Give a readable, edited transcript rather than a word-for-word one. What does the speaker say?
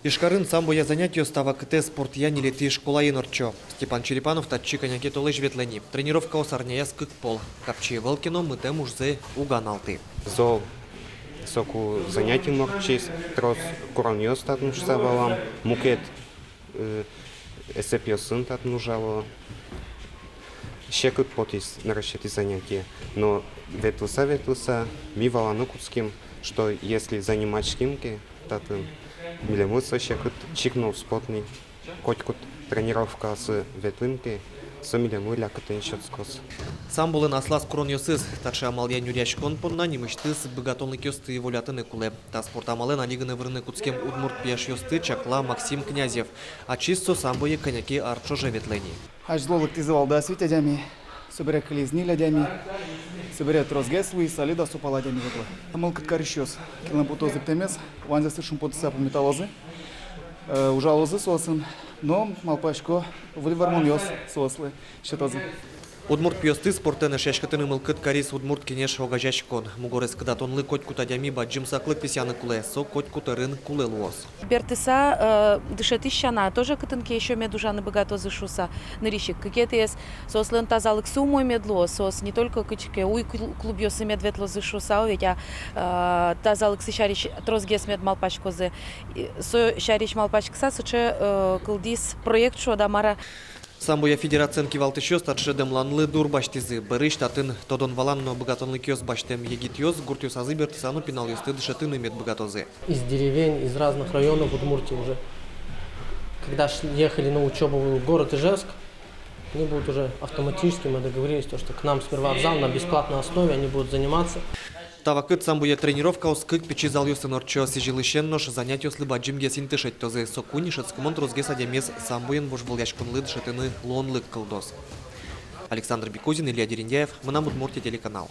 Ишкарын самбоя занятию става КТ спорт я не лети школа инорчо. Степан Черепанов татчи коняки толыш ветлени. Тренировка осарняя скык пол. Капчи Велкино мыте мужзе уганалты. Зо соку занятий норчис, трос кураньос татнушса балам, мукет эсепиосын татнужало. Щекут потис наращети занятия. Но ветлуса, ми валану куцким, что если занимать шкимки, татын милемуца щекут чикнул спотный, котькут тренировка с ветлинки, с милему лякотен счетскос. Сам болын аслас куроньосыз, тача амалия нюряшкон понна немыштыз богатонлык ёсты волятыны куле. Та спорт амалы налиганы вырны куцкем удмурт пеш ёсты чакла Максим Князев. А чисто самбое коняки арчоже ветлени. Аж злолык тизывал да свитядями, собере клизни лядями, собере трозгес луи солида супаладями ветла. Амалкат карищос, килнапутозы птемес, ванзя сышым потыса по металлозы, ужалозы сосын, но малпашко вливармон ёс сослы щетозы. Удмурт пьёсты спортены шешкатыны мылкыт карис удмурт кенеш огажачкон. Мугорес кадатонлы коть кутадями баджим саклык писяны куле, со коть кутарын куле луос. Бертыса дышетищана тоже кытынке еще медужаны богато зашуса нырищик. Какие-то есть сослен тазалык сумой медло, сос не только кычке уй клубьёсы медветло зашуса, ведь тазалык сыщарич трозгес мед малпачкозе, со щарич малпачкса сыче кылдис проект шо дамара. Самбоя федерацион кивалтышёс татшедем ланлы дур баштизы. Бырыш татын тодон валанно богатонлы кёс баштем егитёс, гуртёс азы бертысану пенал ёсты дышатыны мед богатозы. Из деревень, из разных районов Удмуртии уже. Когда ехали на учебу в город Ижевск, они будут уже автоматически, мы договорились, что к нам сперва в зал на бесплатной основе они будут заниматься. Тавакыт самбоя тренировка оскык печи зал ёсы норчо сижилышеннош занятие с лыбаджим гесин тышет тозе сокуни шацкумон трозгес адемес самбоен божбыл яшкунлы дышатыны лонлык кылдос. Александр Бекузин, Илья Дерендяев, Мынам Удмуртия телеканал.